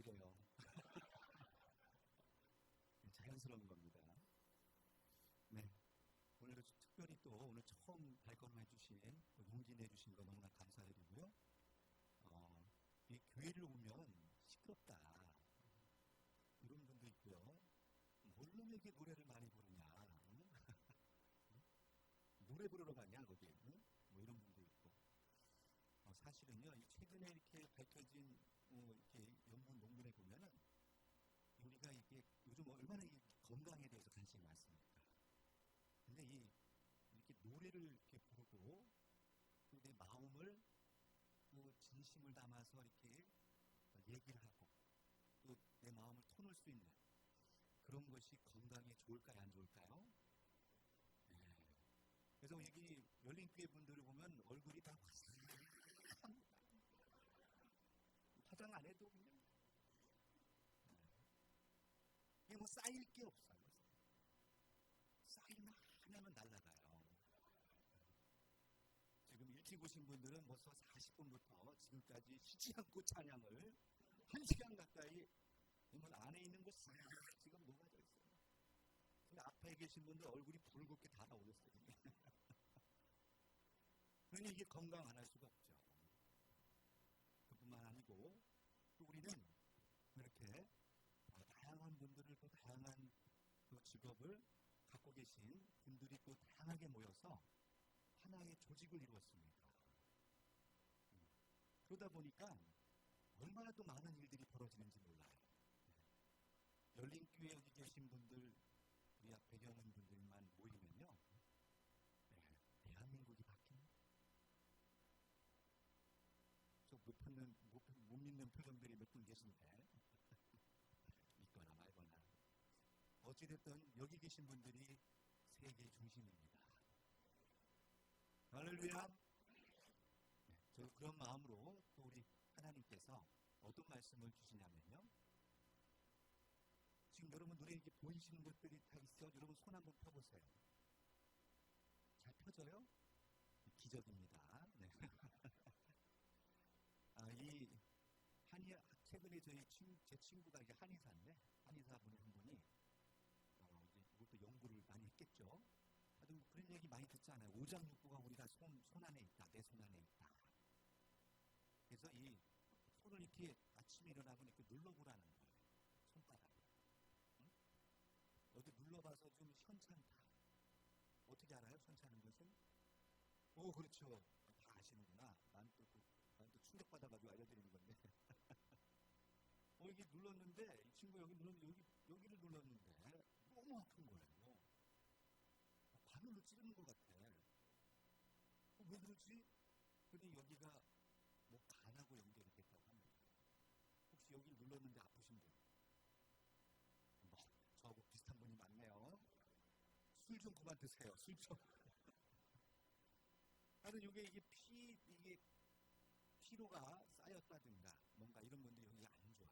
이래요. 자연스러운 겁니다. 네. 오늘도 특별히 또 오늘 처음 발걸음해 주신, 용기 내주신 거 너무나 감사드리고요. 이 교회를 오면 시끄럽다. 이런 분도 있고요. 뭘로 이렇게 노래를 많이 부르냐. 응? 노래 부르러 가냐, 거기. 응? 뭐 이런 분도 있고. 사실은요, 최근에 이렇게 밝혀진, 이렇게 연문 논문에 보면은, 우리가 이게 요즘 얼마나 건강에 대해서 관심이 많습니까? 근데 이렇게 노래를 이렇게 부르고, 또 내 마음을, 또 진심을 담아서 이렇게 얘기를 하고, 또 내 마음을 터놓을 수 있는 그런 것이 건강에 좋을까요, 안 좋을까요? 네. 그래서 여기 열린교회 분들을 보면 얼굴이 다 화사합니다. 화장 안 해도 그냥 이게 뭐 쌓일 게 없어요. 쌓일만 하면 날아가요. 지금 일찍 오신 분들은 벌써 40분부터 지금까지 쉬지 않고 찬양을 1시간 가까이 그러면 안에 있는 거 싹 지금 녹아져 있어요. 근데 앞에 계신 분들 얼굴이 붉게 달아오르어요. 그러니 이게 건강 안 할 수가 없죠. 그뿐만 아니고 또 우리는 이렇게 다양한 분들을 또 다양한 또 직업을 갖고 계신 분들이 또 다양하게 모여서 하나의 조직을 이루었습니다. 그러다 보니까 얼마나 또 많은 일들이 벌어지는지 몰라요. 열린교회 여기 계신 분들, 우리 앞에 계신 분들만 모이면요, 대한민국이 바뀝니다. 못 믿는 표정들이 몇 분 계신데, 믿거나 말거나. 어찌됐든 여기 계신 분들이 세계의 중심입니다. 할렐루야. 네, 저 그런 마음으로 또 우리 하나님께서 어떤 말씀을 주시냐면요. 지금 여러분 눈에 이렇게 보이시는 것들이 다 있어. 여러분 손 한번 펴보세요. 잘 펴져요? 기적입니다. 네. 최근에 제 친구가 이게 한의사인데, 한의사분 한 분이, 이제 이것도 연구를 많이 했겠죠. 하여튼 그런 얘기 많이 듣잖아요. 오장육부가 우리가 손 안에 있다, 내 손 안에 있다. 그래서 이 손을 이렇게 아침에 일어나고 이렇게 눌러보라는 거예요. 손바닥을. 응? 어디 눌러봐서 좀 현찮다. 어떻게 알아요? 현찮은 것은? 그렇죠. 다 아시는구나. 난 또 충격받아가지고 알려드리는 건데. 이게 눌렀는데, 이 친구 여기를 눌렀는데, 너무 아픈 거예요. 바늘로 찌르는 것 같아. 왜 그러지? 근데 여기가 뭐 간하고 연결이 됐다고 합니다. 혹시 여기를 눌렀는데 아프신 분? 저하고 비슷한 분이 많네요. 술 좀 그만 드세요. 술 좀. 하여튼 이게 피로가 쌓였다든가 뭔가 이런 건데 여기 안 좋아요.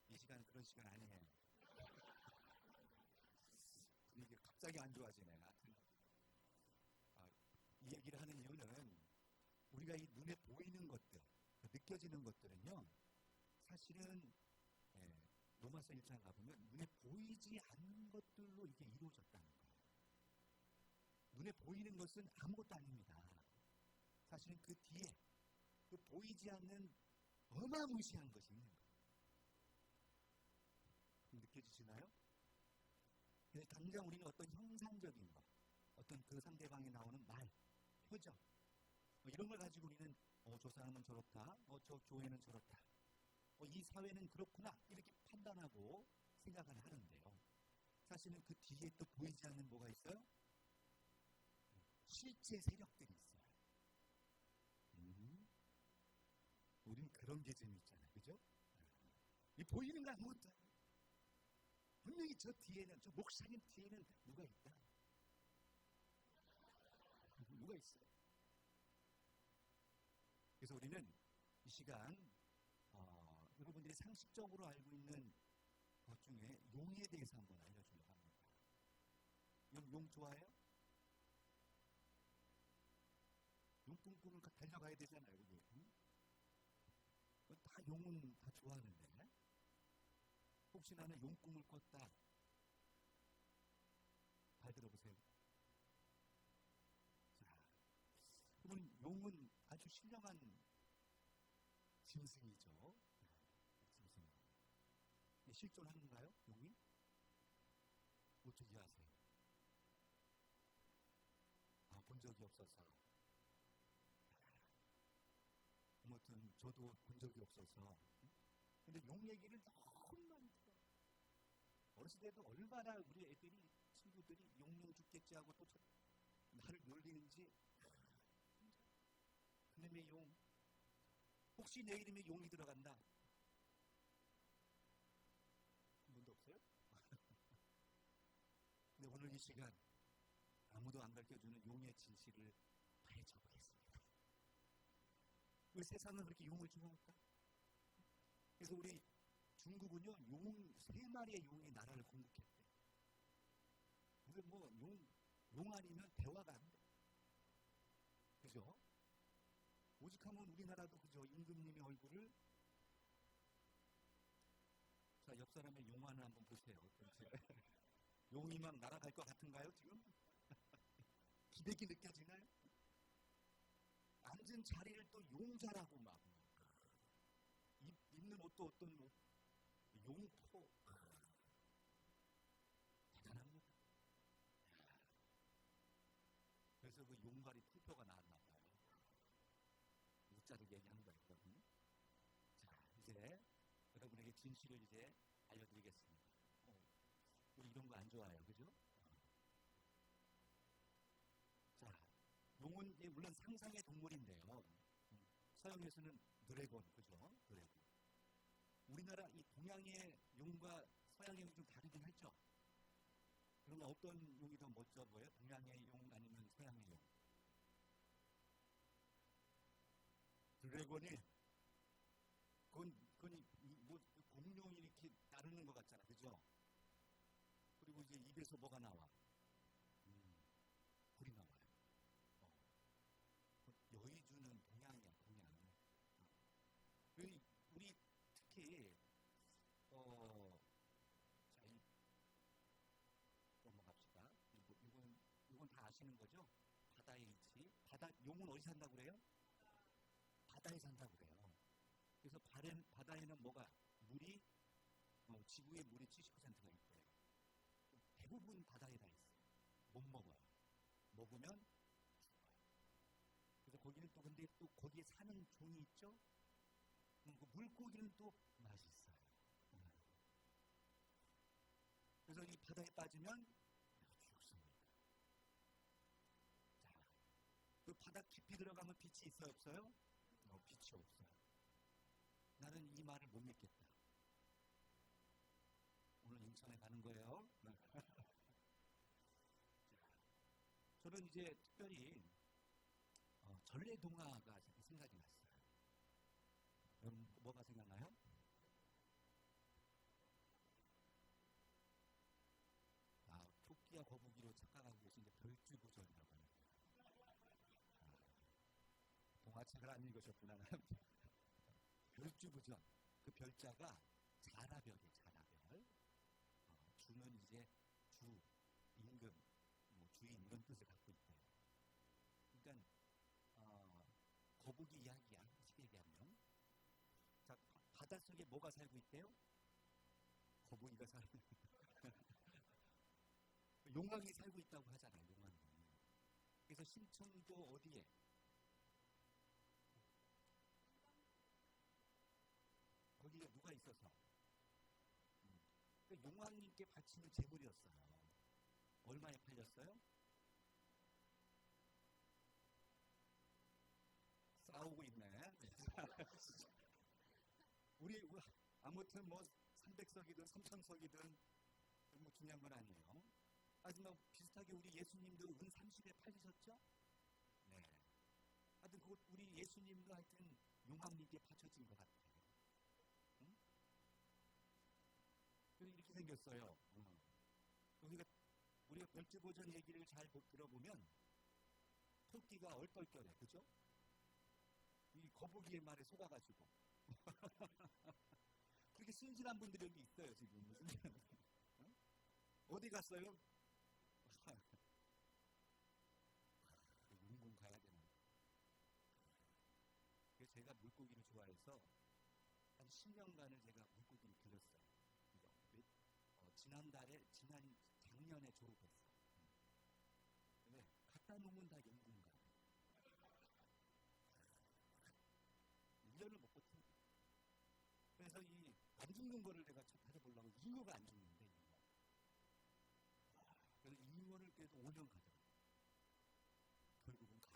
이 시간은 그런 시간 아니에요. 분위기 갑자기 안 좋아지네. 이 얘기를 하는 이유는 우리가 이 눈에 보이는 것들, 느껴지는 것들은요, 사실은 로마서 1장 가보면 눈에 보이지 않는 것들로 이게 이루어졌다는 거예요. 눈에 보이는 것은 아무것도 아닙니다. 사실은 그 뒤에 그 보이지 않는 어마무시한 것이 있는 거예요. 느껴지시나요? 당장 우리는 어떤 형상적인 것, 어떤 그 상대방에 나오는 말, 표정, 이런 걸 가지고 우리는 저 사람은 저렇다, 저 교회는 저렇다, 이 사회는 그렇구나 이렇게 판단하고 생각을 하는데요. 사실은 그 뒤에 또 보이지 않는 뭐가 있어요? 실제 세력들이 있어요. 우린 그런 게 재미있잖아요. 그죠? 이 보이는 거 아무것도 아니에요. 분명히 저 목사님 뒤에는 누가 있다. 누가 있어요. 그래서 우리는 이 시간 여러분들이 상식적으로 알고 있는 것 중에 용에 대해서 한번 알려주려고 합니다. 용 좋아해요? 용 꿈꾸면 달려가야 되잖아요. 응? 용은 다 좋아하는데 혹시 나는 용 꿈을 꿨다. 잘 들어보세요. 자, 그러면 용은 아주 신령한 짐승이죠. 짐승. 실존하는가요? 용이? 어떻게 아세요? 본 적이 없어서. 아무튼 저도 본 적이 없어서. 근데 용 얘기를 너무 많이 들어. 어렸을 때도 얼마나 우리 애들이 친구들이 용 죽겠지 하고 또 나를 놀리는지. 그놈의 용. 혹시 내 이름에 용이 들어간다? 한 번도 없어요? 근데 오늘 이 시간 아무도 안 가르쳐주는 용의 진실을 파헤쳐보겠습니다. 왜 세상은 그렇게 용을 좋아할까? 그래서 우리 중국은요, 세 마리의 용이 나라를 공격했대. 근데 용 아니면 대화가 안 돼. 그죠? 오직하면 우리나라도 그죠? 임금님의 얼굴을. 자, 옆 사람의 용안을 한번 보세요. 용이 막 날아갈 것 같은가요, 지금? 기백이 느껴지나요? 앉은 자리를 또 용자라고 막. 입는 옷도 어떤 옷, 용포. 대단합니다. 그래서 그 용가리 투표가 나왔나 봐요. 웃자를 얘기한 거예요. 자, 이제 여러분에게 진실을 이제 알려드리겠습니다. 우리 이런 거 안 좋아해요, 그죠? 자, 용은 물론 상상의 동물인데요. 서양에서는 드래곤, 그죠? 드래곤. 우리나라 이 동양의 용과 서양의 용이 좀 다르긴 하죠. 그러면 어떤 용이 더 멋져 보여요? 동양의 용 아니면 서양의 용? 드래곤이 그건 뭐 공룡이 이렇게 나르는 것 같잖아, 그죠? 그리고 이제 입에서 뭐가 나와? 불이 나와요. 여의주는 동양이야, 동양. 우리 특히 자, 넘어갑시다. 이건 다 아시는 거죠? 바다의 위치. 용은 어디 산다고 그래요? 바다에 산다고 그래요. 그래서 바다에는 뭐가? 물이, 지구의 물이 70%가 있대요. 대부분 바다에 다 있어요. 못 먹어요. 먹으면 죽어요. 그래서 거기는 또 근데 또 거기에 사는 종이 있죠? 그 물고기는 또 맛있어요. 그래서 이 바다에 빠지면 죽습니다. 자, 그 바다 깊이 들어가면 빛이 있어요, 없어요? 빛이 없어요. 나는 이 말을 못 믿겠다. 오늘 인천에 가는 거예요. 저는 이제 특별히 전래동화가 생각이 났어요. 여러분 뭐가 생각나요? 토끼와 거북이로 착각하고 계신 별주부전이라고 하는 동화책을 안 읽으셨구나. 별주부전. 그 별자가 자라별이에요, 자라별. 주는 이제 주, 임금, 주인 이런 뜻을 갖고 있대요. 그러니까 거북이 이야기야, 쉽게 얘기하면. 자, 바닷속에 뭐가 살고 있대요? 거북이가 살고 용왕이 살고 있다고 하잖아요, 용왕이. 그래서 신청도 어디에? 거기에 누가 있어서? 용왕님께 바치는 제물이었어요. 얼마에 팔렸어요? 싸우고 있네. 우리 아무튼 300석이든 3000석이든 뭐 중요한 건 아니에요. 하지만 비슷하게 우리 예수님도 은 30에 팔리셨죠? 네. 하여튼 우리 예수님도 하여튼 용왕님께 바쳐진 것 같아요. 응? 이렇게 생겼어요. 그러니까 우리가 별주보전 얘기를 잘 들어보면 토끼가 얼떨결해, 그죠? 이 거북이의 말에 속아가지고 그렇게 순진한 분들이 여기 있어요, 지금. 순진한 분들. 어? 어디 갔어요? 용궁 가야 되는. 그래서 제가 물고기를 좋아해서 한 10년간을 제가 물고기를 길렀어요. 작년에 졸업했어. 왜? 갖다 놓으면 다 용궁 가. 1년을 못 버텨. 그래서 이 안 죽는 거를 내가 찾아보려고 잉어가 안 죽는데, 잉어. 그래서 잉어를 그래도 5년 가더라고. 결국은 가.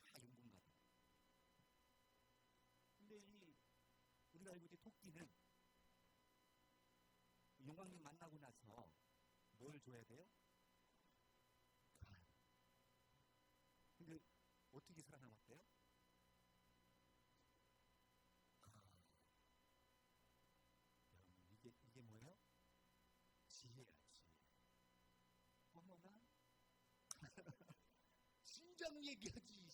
다 용궁 가더라고. 근데 우리가 알고 있는 토끼는 용왕님 만나고 나서 뭘 줘야 돼요? 간. 근데 어떻게 살아남았대요? 이게 뭐예요? 지혜야, 지혜. 어머나? 신장 얘기하지.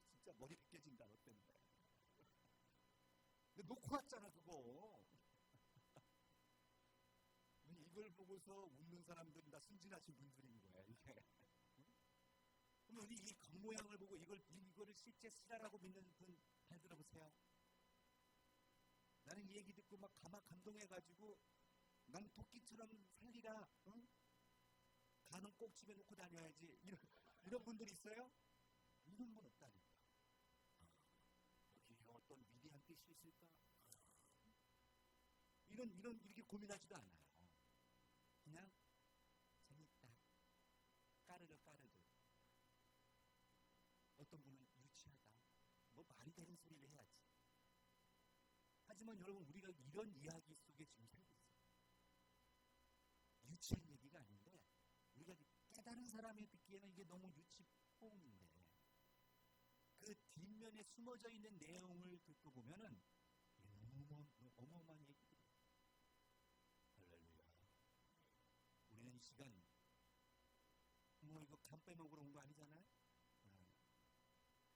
진짜 머리 벗겨진다, 너 때문에. 근데 놓고 왔잖아, 그거. 이걸 보고서 웃는 사람들은 다 순진하신 분들인 거야, 이게. 그럼 우리 이 겉모양을 보고 이거를 실제 실화라고 믿는 분 잘 들어보세요. 나는 이 얘기 듣고 막 감동해가지고 난 토끼처럼 살리라, 응? 간은 꼭 집에 놓고 다녀야지. 이런 분들 있어요? 이런 분 없다니까. 여기에 어떤 위대한 뜻이 있을까? 이렇게 고민하지도 않아요. 그냥 재밌다. 까르르. 어떤 분은 유치하다. 뭐 말이 되는 소리를 해야지. 하지만 여러분, 우리가 이런 이야기 속에 지금 살고 있어요. 유치한 얘기가 아닌데 우리가 깨달은 사람이 듣기에는 이게 너무 유치뽕인데 그 뒷면에 숨어져 있는 내용을 듣고 보면은 어마어마한 얘기들이에요. 할렐루야. 우리는 이 시간 이거 간 빼먹으러 온 거 아니잖아요?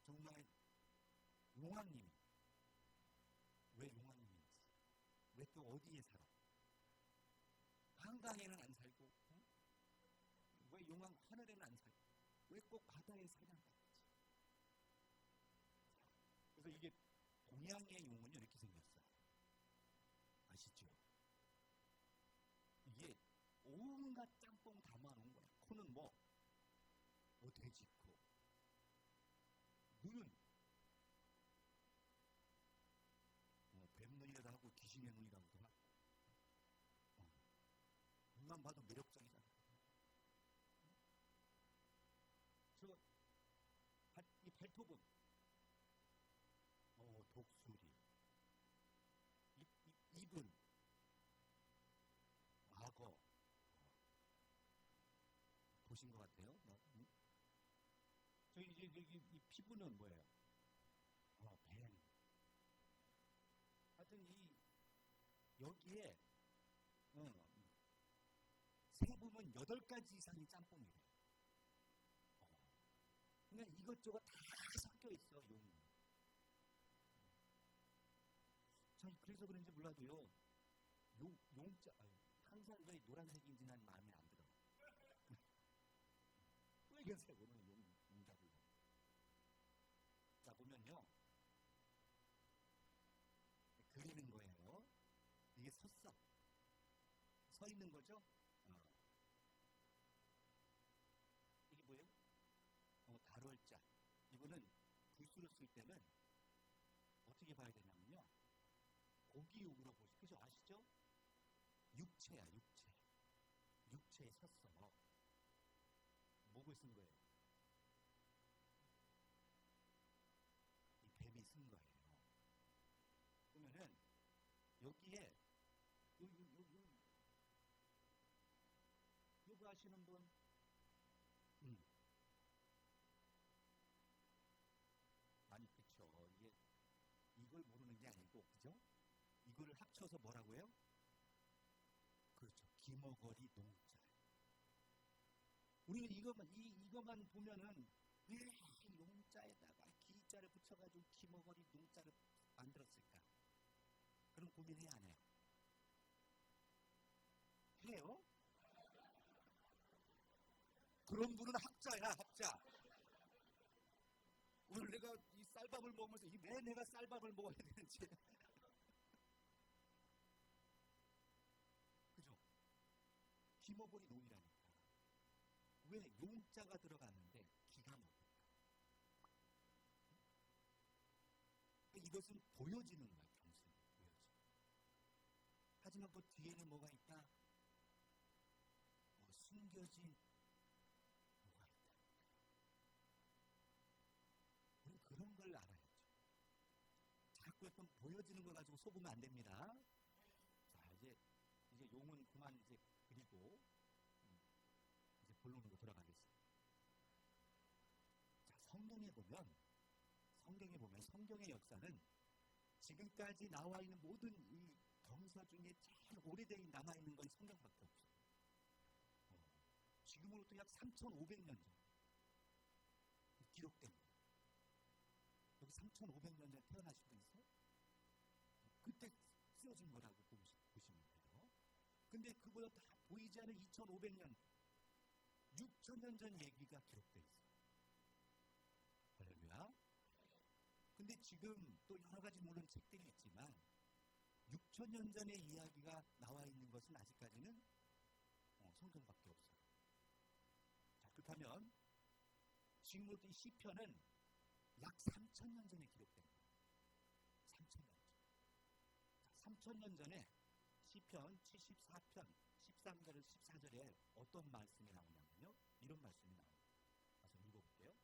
정말 용왕님이 왜 용왕님인지, 왜 또 어디에 살아? 한강에는 안 살고, 응? 왜 용왕 하늘에는 안 살고, 왜 꼭 바다에 사냥하는지. 그래서 이게 동양의 용은 이렇게 생겼어요. 아시죠? 이게 온갖 짬뽕 담아놓은 거야. 코는 돼지코, 눈은 뱀눈이라도 하고 귀신의 눈이라고도 하고, 눈만 봐도 매력적이잖아. 이 발톱은 독수리, 입은 악어. 보신 것 같아요. 응? 이 피부는 뭐예요? 뱀. 하여튼 여기에 세부면 8가지 이상이 짬뽕이래요. 그냥 이것저것 다 섞여 있어, 용이. 그래서 그런지 몰라도요, 용자, 항상 왜 노란색인지 난 마음에 안 들어. 빨간색으로 용잡을. 자, 보면요. 그리는 거예요. 이게 서 있는 거죠? 이게 뭐예요? 다룰자. 이거는 붓으로 쓸 때는 어떻게 봐야 되냐면요. 고기육으로 그죠? 아시죠? 육체야, 육체. 육체에 섰어. 목을 쓴 거예요. 이 뱀이 쓴 거예요. 그러면은 여기에 요거 아시는 분? 아니, 그쵸. 이걸 모르는 게 아니고, 그죠? 이거를 합쳐서 뭐라고 해요? 그렇죠. 기머거리 농자. 우리는 이것만 보면은 왜 용자에다가 기자 용자를 붙여가지고 기머거리 농자를 만들었을까? 그런 고민해야 안 해요? 해요? 그런 분은 학자야, 학자. 오늘 내가 이 쌀밥을 먹으면서 왜 내가 쌀밥을 먹어야 되는지. 그죠? 기머거리 농이라니까. 왜 용자가 들어갔는데 기가 막힐까? 이것은 보여지는 거야, 단순히 보여지. 하지만 그 뒤에는 뭐가 있다? 숨겨진 뭐가 있다. 우리 그런 걸 알아야죠. 자꾸 어떤 보여지는 걸 가지고 속으면 안 됩니다. 자, 이제 용은 그만 이제 그리고 이제 본론으로 돌아가겠습니다. 자, 성경에 보면 성경의 역사는 지금까지 나와 있는 모든 이 경서 중에 제일 오래된 남아있는 건 성경밖에 없어요. 지금으로부터 약 3,500년 전 기록된 거예요. 여기 3,500년 전 태어나신 분 있어요? 그때 쓰여진 거라고 보시면 돼요. 근데 그보다 다 보이지 않는 2,500년, 6,000년 전 얘기가 기록되어 있어요. 할렐루야. 근데 지금 또 여러 가지 물론 책들이 있지만 6,000년 전의 이야기가 나와 있는 것은 아직까지는 성경밖에 없어요. 자, 그렇다면 지금부터 이 시편은 약 3,000년 전에 기록된 거예요. 3,000년 전. 자, 3,000년 전에 시편 74편 13절 14절에 어떤 말씀이 나오냐면요. 이런 말씀이 나옵니다. 가서 읽어볼게요.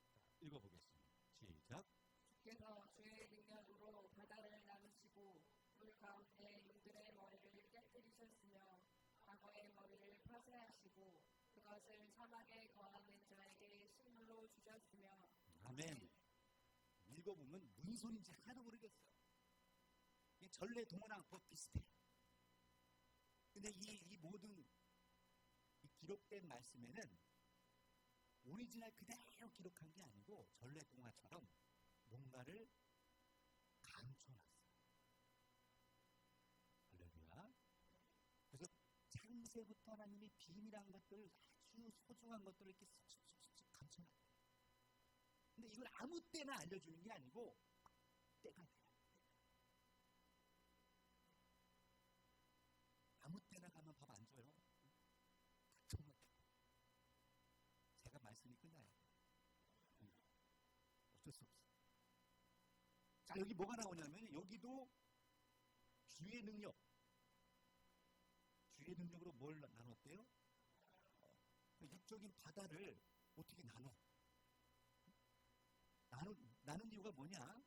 자, 읽어보겠습니다. 시작. 주께서 주의 능력으로 바다를 나누시고 물 가운데 용들의 머리를 깨뜨리셨으며 과거의 머리를 파쇄하시고 그것을 사막에 거하는 자에게 식물로 주셨으며. 아멘. 읽어보면 무슨 소리인지 하나도 모르겠어요. 이 전래 동원하고 비슷해. 근데 이 모든 이 기록된 말씀에는 오리지널 그대로 기록한 게 아니고 전래 동화처럼 뭔가를 감춰놨어요. 할렐루야. 그래서 창세부터 하나님이 비밀한 것들을 아주 소중한 것들을 이렇게 쏙쏙쏙 감춰놨어요. 근데 이걸 아무 때나 알려주는 게 아니고 때가 돼요. 아무 때나 가면 밥 안 줘요. 정말 제가 말씀이 끝나요. 어쩔 수 없어요. 자, 여기 뭐가 나오냐면 여기도 주의 능력으로 뭘 나눴대요? 육적인 바다를 어떻게 나눠? 나눈 이유가 뭐냐?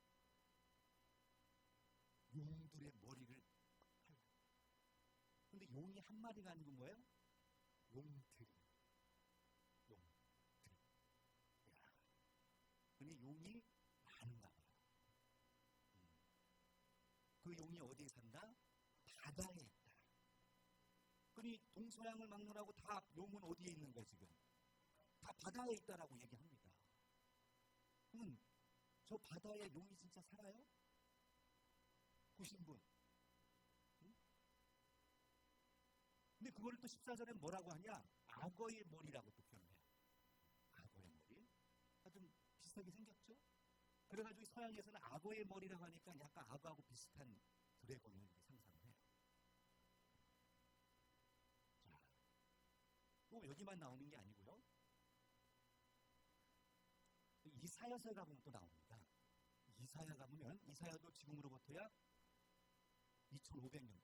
용들의 머리를 팔라. 근데 용이 한 마리가 아니고 뭐예요? 용들. 근데 용이 많은가 봐요. 그 용이 어디에 산다? 바다에 있다. 그러니 동서양을 막론하고 다 용은 어디에 있는 거야 지금? 다 바다에 있다라고 얘기합니다. 그러면 저 바다에 용이 진짜 살아요? 보신 분? 응? 근데 그걸 또 14절에 뭐라고 하냐? 악어의 머리라고 또 표현해요. 악어의 머리. 좀 비슷하게 생겼죠? 그래가지고 서양에서는 악어의 머리라고 하니까 약간 악어하고 비슷한 드래곤을 상상을 해요. 자, 또 여기만 나오는 게 아니고요. 이사야서에 가보면 또 나옵니다. 이사야 가보면 이사야도 지금으로부터야 2,500년,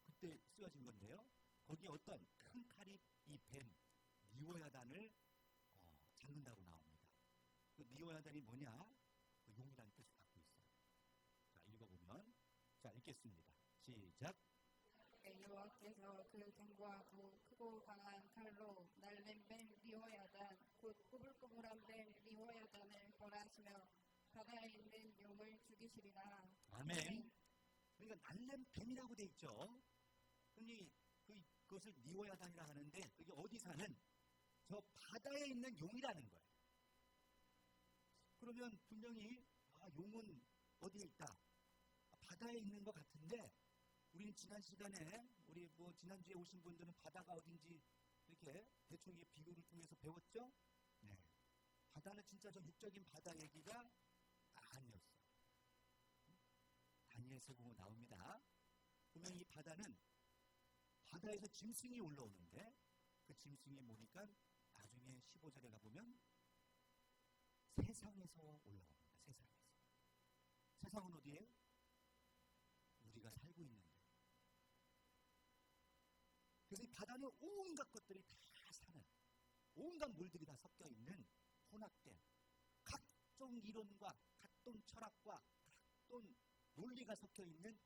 그때 쓰여진 건데요. 거기에 어떤 큰 칼이 이 뱀, 니오야단을 잡는다고 나옵니다. 그 니오야단이 뭐냐? 그 용이라는 뜻을 갖고 있어요. 자, 읽어보면, 자, 읽겠습니다. 시작. 여호와께서 그 견고하고 크고 강한 칼로 날랜 뱀 리호야단 곧 꾸불꾸불한 뱀 리호야단을 벌하시며 바다에 있는 용을 죽이시리라. 아멘. 그러니까 날랜 뱀이라고 돼 있죠. 그러니 그것을 니오야단이라 하는데 그게 어디 사는 저 바다에 있는 용이라는 거예요. 그러면 분명히 용은 어디에 있다? 바다에 있는 것 같은데 우리는 지난 시간에 우리 뭐 지난주에 오신 분들은 바다가 어딘지 이렇게 대충 비교를 통해서 배웠죠? 네. 바다는 진짜 저 육적인 바다 얘기가 아니었어요. 다니엘 서기에 나옵니다. 보면 이 바다는 바다에서 짐승이 올라오는데 그 짐승이 뭐니까 나중에 15절에 가보면 세상에서 올라옵니다. 세상에서. 세상은 어디예요? 우리가 살고 있는데. 그래서 이 바다는 온갖 것들이 다 사는, 온갖 물들이 다 섞여 있는 혼합된 각종 이론과 각종 철학과 각종 논리가 섞여 있는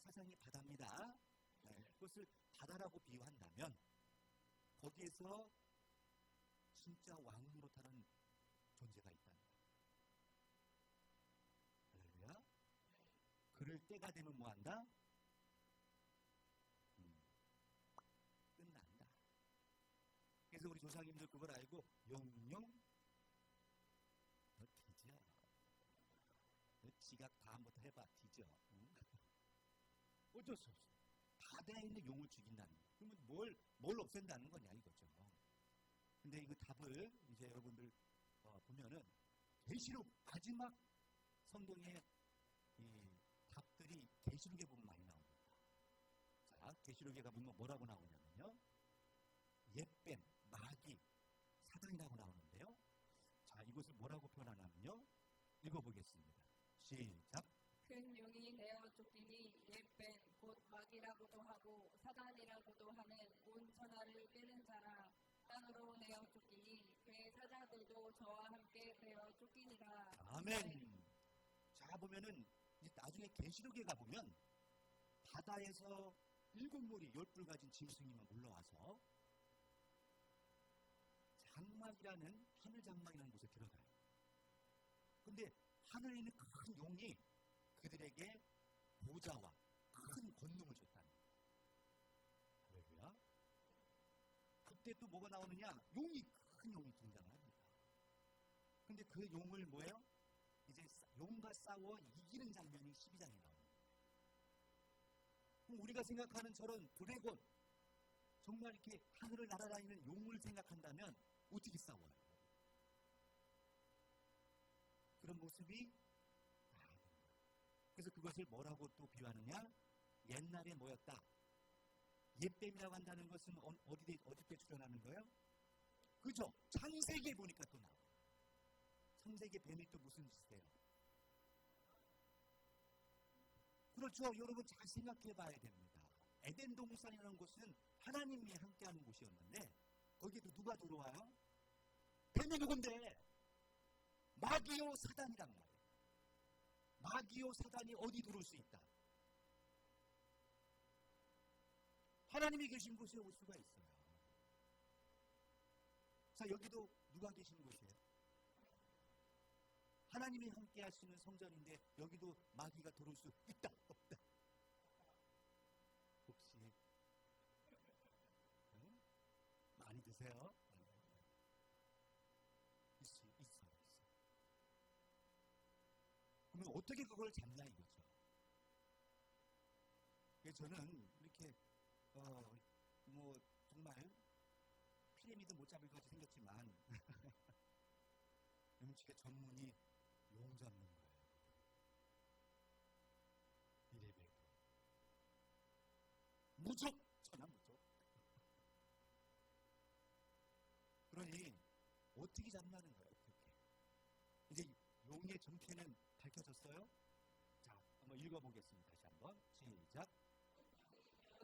세상이 바다입니다. 네, 그것을 바다라고 비유한다면 거기에서 진짜 왕 노릇하는 존재가 있다는 거예요. 할렐루야. 그럴 때가 되면 뭐한다? 끝난다. 그래서 우리 조상님들 그걸 알고 영영 너 뒤져. 너 지각 다음부터 해봐. 뒤져. 응? 어쩔 수 없어. 바다에 있는 용을 죽인다는 거야. 그러면 뭘 없앤다는 거냐 이거죠. 근데 이 답을 이제 여러분들 보면은 계시록 마지막 성경의 이 답들이 계시록에 보면 많이 나옵니다. 자, 계시록에 가보면 뭐라고 나오냐면요. 옛뱀, 마귀, 사단이라고 나오는데요. 자, 이것을 뭐라고 표현하냐면요. 읽어보겠습니다. 시작. 큰 용이 내어 쫓기니 옛뱀 곧 마귀라고도 하고 사단이라고도 하는 온 천하를 꿰는 자라. 땅으로 내어 쫓기니 그의 사자들도 저와 함께 내어 쫓기니라. 아멘. 자, 보면은 이제 나중에 계시록에 가보면 바다에서 7무리 10뿔 가진 짐승이만 올라와서 장막이라는 하늘 장막이라는 곳에 들어가요. 근데 하늘에 있는 큰 용이 그들에게 보좌와 큰 권능을 줬다는 거예요. 할렐루야. 그때 또 뭐가 나오느냐? 큰 용이 등장합니다. 근데 그 용을 뭐예요? 이제 용과 싸워 이기는 장면이 12장에 나옵니다. 그럼 우리가 생각하는 저런 드래곤, 정말 이렇게 하늘을 날아다니는 용을 생각한다면 어떻게 싸워요? 그런 모습이 아닙니다. 그래서 그것을 뭐라고 또 비유하느냐? 옛날에 뭐였다? 옛뱀이라고 한다는 것은 어디 출연하는 거예요? 그죠? 창세기에 보니까 또 나와요. 창세기 뱀이 또 무슨 짓이에요? 그렇죠. 여러분 잘 생각해 봐야 됩니다. 에덴 동산이라는 곳은 하나님이 함께하는 곳이었는데 거기에도 누가 들어와요? 뱀이 누군데? 마귀요 사단이란 말이에요. 마귀요 사단이 어디 들어올 수 있다? 하나님이 계신 곳에 올 수가 있어요. 자, 여기도 누가 계신 곳이에요? 하나님이 함께 하시는 성전인데 여기도 마귀가 들어올 수 있다, 없다? 혹시 응? 많이 드세요? 있어요. 그러면 어떻게 그걸 잡냐 이거죠. 그래서 저는 이렇게 뭐 정말 피라미드 못 잡을 것 같이 생겼지만 음식의 전문이 용 잡는 거예요. 이래봬도 무적! 천하 무적. 그러니 어떻게 잡냐는 거예요. 어떻게. 이제 용의 정체는 밝혀졌어요. 자, 한번 읽어보겠습니다. 다시 한번 시작.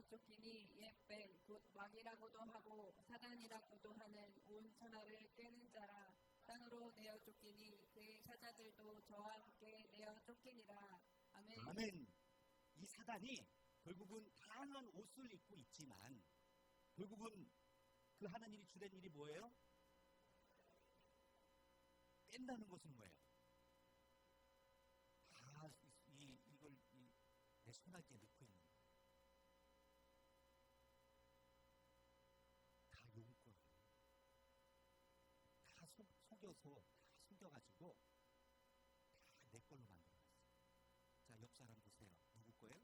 쫓기니 옛뱀 곧 마귀라고도 하고 사단이라고도 하는 온 천하를 꿰는 자라. 땅으로 내어 쫓기니 그의 사자들도 저와 함께 내어 쫓기니라. 아멘. 아멘. 이 사단이 결국은 다양한 옷을 입고 있지만 결국은 그 하는 일이 주된 일이 뭐예요? 뺀다는 것은 뭐예요? 다 이걸 내 손아귀에 넣고 있는 거예요. 다 용거예요. 다 속여서 다 속여가지고 걸로 만들어놨어요. 자, 옆 사람 보세요. 누구 거예요?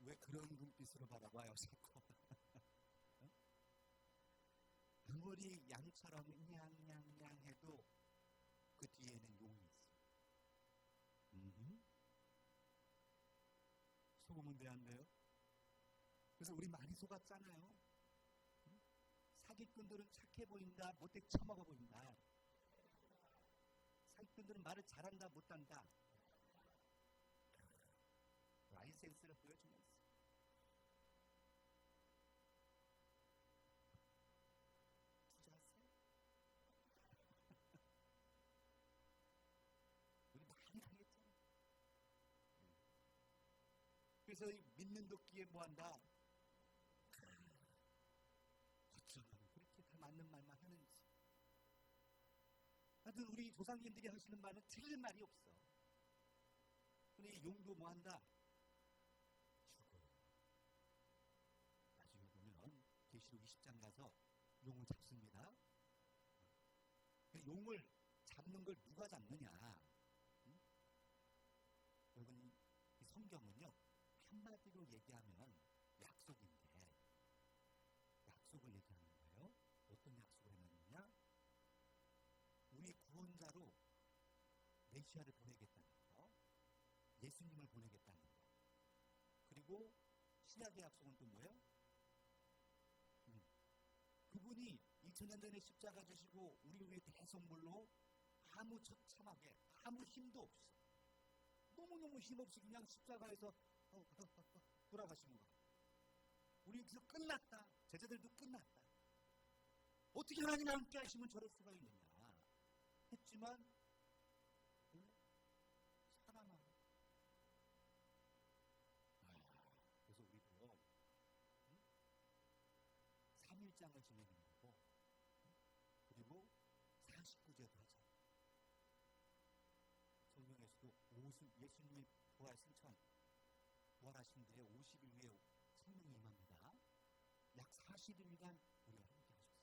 왜 그런 눈빛으로 바라봐요, 자꾸? 어? 아무리 양처럼 냥냥냥 해도 그 뒤에는 용이 있어요. 속으면 돼, 안 돼요? 그래서 우리 많이 속았잖아요. 사기꾼들은 착해 보인다, 못돼 처먹어 보인다. 사기꾼들은 말을 잘한다, 못한다. 라이센스를 보여주면서. 투자하세요. 우리 많이 당했잖아요. 그래서 믿는 도끼에 뭐한다? 어쩌면 그렇게 다 맞는 말만 하는지. 하여튼 우리 조상님들이 하시는 말은 틀린 말이 없어. 우리 용도 뭐한다? 죽어요. 나중에 보면 계시록 20장 가서 용을 잡습니다. 용을 잡는 걸 누가 잡느냐? 여러분, 이 성경은요, 한마디로 얘기하면 약속인데, 약속을 얘기하는 거예요. 어떤 약속을 해놨느냐? 우리 구원자로 메시아를 보내겠다는 거, 예수님을 보내겠다는 거. 그리고 신약의 약속은 또 뭐예요? 그분이 2000년 전에 십자가 지시고 우리 위해 대성물로 아무 처참하게 아무 힘도 없이 너무너무 힘없이 그냥 십자가에서 돌아가신 거야. 우리 그래서 끝났다. 제자들도 끝났다. 어떻게 하나님과 함께 하시면 저럴 수가 있느냐 했지만 살아나고. 그래서 우리도 3일장을 지내는 거고, 그리고 49제도 하자. 성경에서도 예수님의 부활 승천, 부활하신 뒤에 50일 후에 성령이 임합니다. 약 40일간 우리가 함께 하셨어요.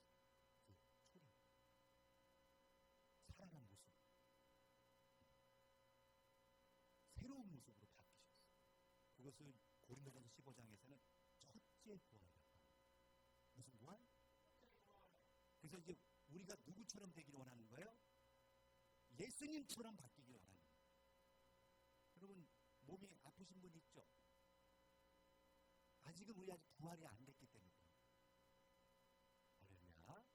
그 초림, 살아난 모습, 새로운 모습으로 바뀌셨어요. 그것을 고린도전서 15장에서는 첫째 부활이라고 합니다. 무슨 부활? 그래서 이제 우리가 누구처럼 되기를 원하는 거예요? 예수님처럼 바뀌기를 원하는 거예요. 여러분, 몸이 아프신 분 있죠? 아직은 우리 아직 부활이 안 됐기 때문에. 할렐루야.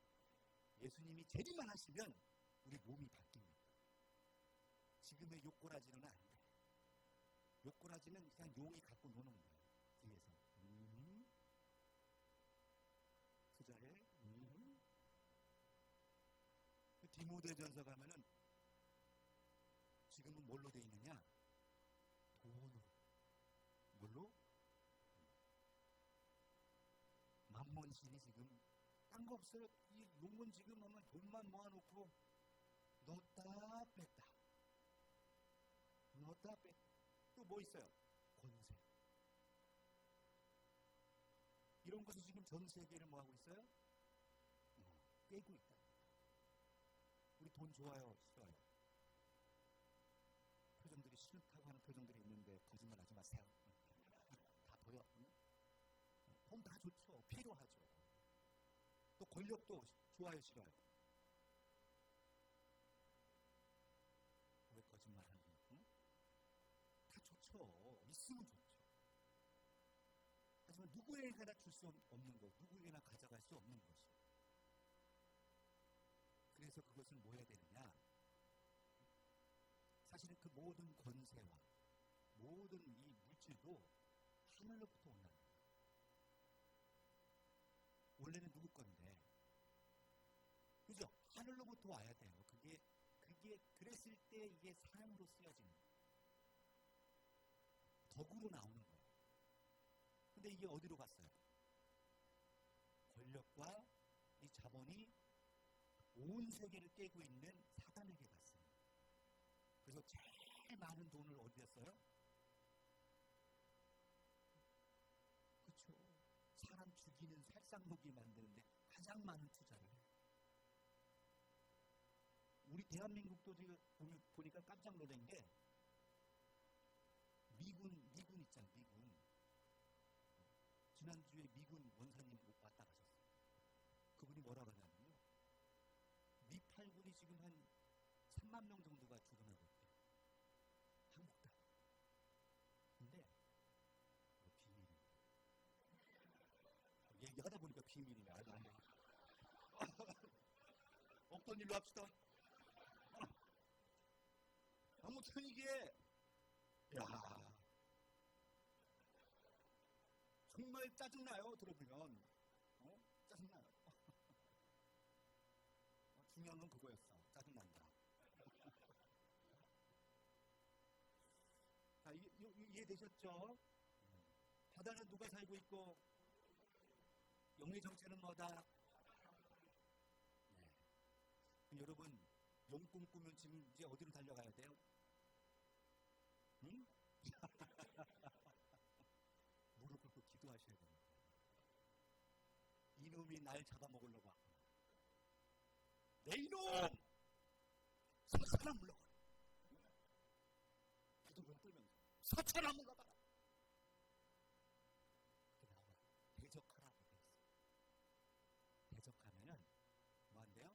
예수님이 재림만 하시면 우리 몸이 바뀝니다. 지금의 욕꼬라지는 안 돼. 욕꼬라지는 그냥 용이 갖고 노는 거예요. 뒤에서. 투자해. 디모데전서 가면은 지금은 뭘로 돼 있느냐? 돈으로. 뭘로? 만몬신이 지금 딴 거 없어요. 이 용은 지금 하면 돈만 모아놓고 넣었다 뺐다. 넣었다 뺐다. 또 뭐 있어요? 권세. 이런 것이 지금 전 세계를 뭐 하고 있어요? 꿰고 있다. 우리 돈 좋아요, 싫어요? 표정들이 싫다고 하는 표정들이 있는데 거짓말 하지 마세요. 다 보여. 돈 다 좋죠. 필요하죠. 또 권력도 좋아요, 싫어요? 왜 거짓말 하는 거예요? 다 좋죠. 있으면 좋죠. 하지만 누구에게나 줄 수 없는 것, 누구에게나 가져갈 수 없는 것이. 그래서 그것을 뭐 해야 되느냐? 사실은 그 모든 권세와 모든 이 물질도 하늘로부터 온다는 거예요. 원래는 누구 건데? 그죠? 하늘로부터 와야 돼요. 그게 그랬을 때 이게 사람으로 쓰여지는 거예요. 덕으로 나오는 거예요. 근데 이게 어디로 갔어요? 권력과 이 자본이 온 세계를 깨고 있는 사단에게 갔습니다. 그래서 제일 많은 돈을 어디에 써요? 그렇죠. 사람 죽이는 살상무기 만드는데 가장 많은 투자를 해요. 우리 대한민국도 지금 보니까 깜짝 놀란 게 미군 있잖아, 미군. 지난주에 미군 원사님 왔다 가셨어요. 그분이 뭐라고 하냐면요. 미8군이 지금 한 3만 명 정도가 출근하고 있대요. 한국도. 근데 비밀입니다. 얘기하다 보니까 비밀이네. 안 돼. 없던 일로 합시다. 아무튼 이게 야 정말 짜증나요. 들어보면 짜증나요. 중요한 건 그거였어. 짜증난다. 자, 이해되셨죠? 바다는 누가 살고 있고 영의 정체는 뭐다? 네. 여러분 용 꿈꾸면 지금 이제 어디로 달려가야 돼요? 응? 무릎 꿇고 기도하셔야 됩니다. 이놈이 날 잡아먹으려고 하고 내 이놈! 사탄아 물러가라. 기도를 떨면서 사탄아 물러가라. 이렇게 나와요. 대적하라고 되어 있어요. 대적하면은 뭐한대요?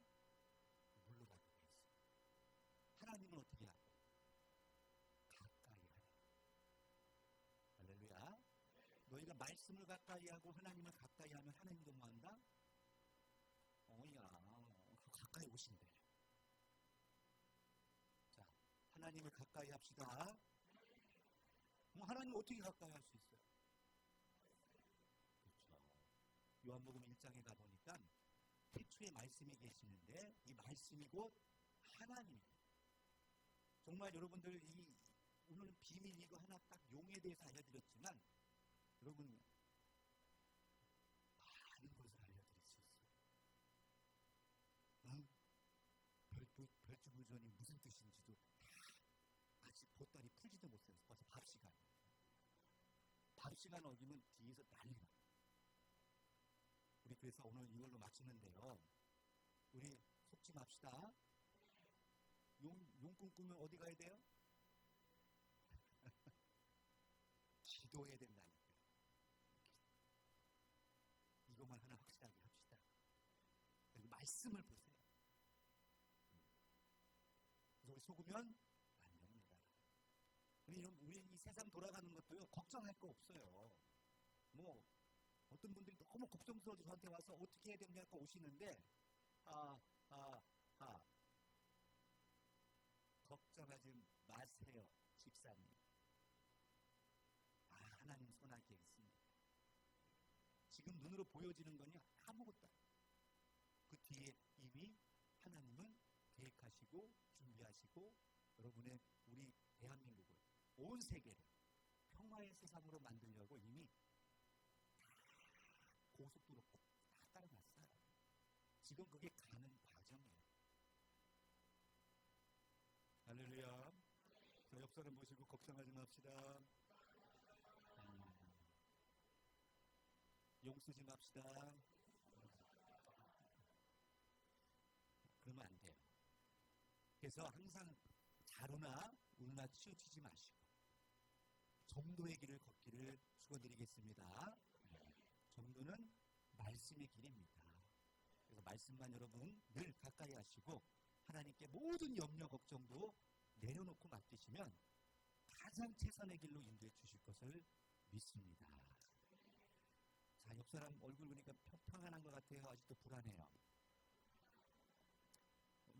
물러가게 되어 있어요. 하나님은 어떻게 하고? 가까이 하래. 할렐루야. 너희가 말씀을 가까이 하고 하나님을 가까이 하면 하나님도 뭐한다? 가까이 오신대. 자, 하나님을 가까이 합시다. 하나님 어떻게 가까이 할 수 있어요? 그렇죠. 요한복음 1장에 가보니까 태초에 말씀이 계시는데 이 말씀이 곧 하나님이에요. 정말 여러분들 오늘은 비밀이고 하나 딱 용에 대해서 알려드렸지만 여러분 많은 것을 알려드릴 수 있어요. 별주부전이 무슨 뜻인지도 아직 보따리 풀지도 못해요. 벌써 밥 시간. 밥 시간 어기면 뒤에서 난리가. 우리 그래서 오늘 이걸로 마치는데요. 우리 속지 맙시다. 용 꿈꾸면 어디 가야 돼요? 기도해야 된다니까요. 이것만 하나 확실하게 합시다. 그리고 말씀을 보세요. 그래서 속으면 안 됩니다. 우리 이 세상 돌아가는 것도요, 걱정할 거 없어요. 뭐 어떤 분들이 너무 걱정스러워서 저한테 와서 어떻게 해야 되냐고 오시는데 걱정하지 마세요, 집사님. 하나님 손아귀에 있습니다. 지금 눈으로 보여지는 건요 아무것도 아니에요. 그 뒤에 이미 하나님은 계획하시고 준비하시고 여러분의 우리 대한민국을 온 세계를 평화의 세상으로 만들려고 이미 고속도로 다 따라놨어요. 지금 그게 가는 과정이에요. 할렐루야. 저 옆 사람 보시고 걱정하지 맙시다. 용 쓰지 맙시다. 그러면 안 돼요. 그래서 항상 자루나 우나 치우치지 마시고 정도의 길을 걷기를 축원드리겠습니다. 정도는 말씀의 길입니다. 그래서 말씀만 여러분 늘 가까이 하시고 하나님께 모든 염려 걱정도 내려놓고 맡기시면 가장 최선의 길로 인도해 주실 것을 믿습니다. 자, 옆 사람 얼굴 보니까 평안한 것 같아요. 아직도 불안해요.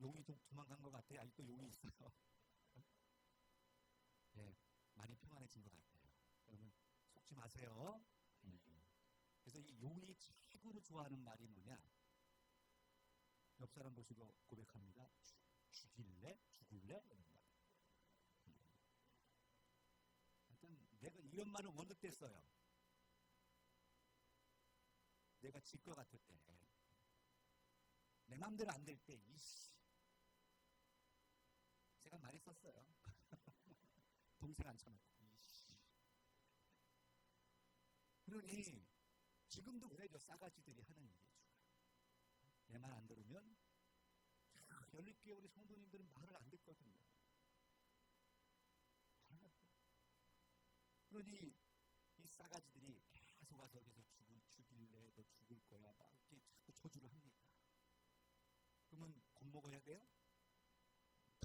용이 좀 도망간 것 같아요. 아직도 용이 있어요. 네, 많이 평안해진 것 같아요. 여러분 속지 마세요. 그래서 이 용이 최고로 좋아하는 말이 뭐냐? 옆 사람 보시고 고백합니다. 죽일래? 죽을래? 이런 말. 하여튼 내가 이런 말은 원득됐어요. 내가 질 것 같을 때, 내 마음대로 안 될 때, 제가 많이 썼어요. 동생 앉혀놓고, 그러니 지금도 그래요. 싸가지들이 하는 일이죠. 내 말 안 들으면 연립교회 우리 성도님들은 말을 안 듣거든요. 말을 안 듣고. 그러니 이 싸가지들이 계속 와서 여기서 죽일래, 너 죽을 거야, 막 이렇게 자꾸 저주를 합니다. 그러면 겁먹어야 돼요?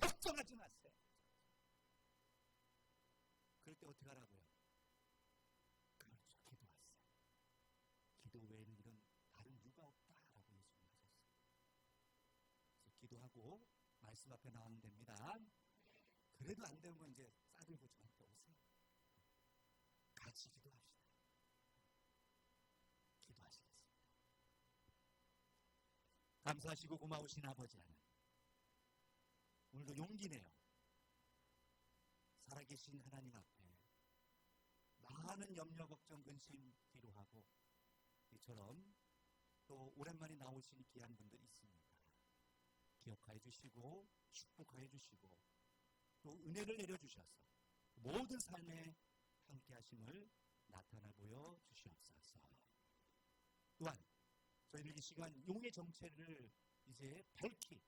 걱정하지 마세요. 그럴 때 어떻게 하라고요? 그렇죠. 기도하세요. 기도 외에는 이런 다른 유가 없다라고 예수님 하셨어요. 그래서 기도하고 말씀 앞에 나오면 됩니다. 그래도 안 되면 이제 싸들고 저한테 오세요. 같이 기도합시다. 기도하시겠습니다. 감사하시고 고마우신 아버지 하나님, 오늘도 용기 내요. 살아계신 하나님 앞에 많은 염려, 걱정, 근심 뒤로하고 이처럼 또 오랜만에 나오신 귀한 분들 있습니다. 기억하여 주시고 축복하여 주시고 또 은혜를 내려주셔서 모든 삶에 함께 하심을 나타나 보여 주시옵소서. 또한 저희들 이 시간 용의 정체를 이제 밝히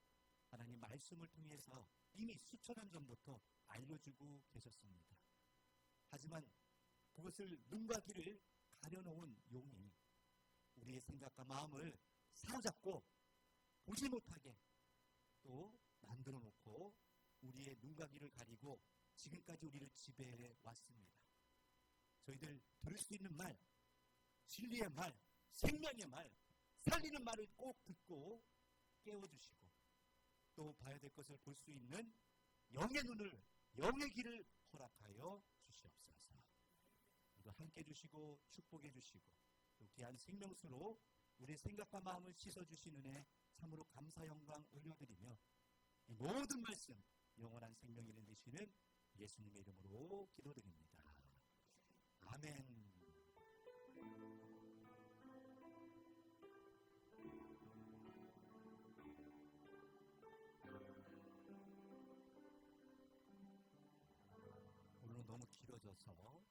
하나님 말씀을 통해서 이미 수천 년 전부터 알려주고 계셨습니다. 하지만 그것을 눈과 귀를 가려놓은 용이 우리의 생각과 마음을 사로잡고 보지 못하게 또 만들어 놓고 우리의 눈과 귀를 가리고 지금까지 우리를 지배해 왔습니다. 저희들 들을 수 있는 말, 진리의 말, 생명의 말, 살리는 말을 꼭 듣고 깨워주시고 또 봐야 될 것을 볼 수 있는 영의 눈을, 영의 귀를 허락하여 주시옵소서. 이거 함께 해주시고 축복해 주시고 또 귀한 생명수로 우리의 생각과 마음을 씻어주신 은혜 참으로 감사 영광 올려드리며 이 모든 말씀 영원한 생명이 되시는 예수님의 이름으로 기도드립니다. 아멘. 오늘은 너무 길어져서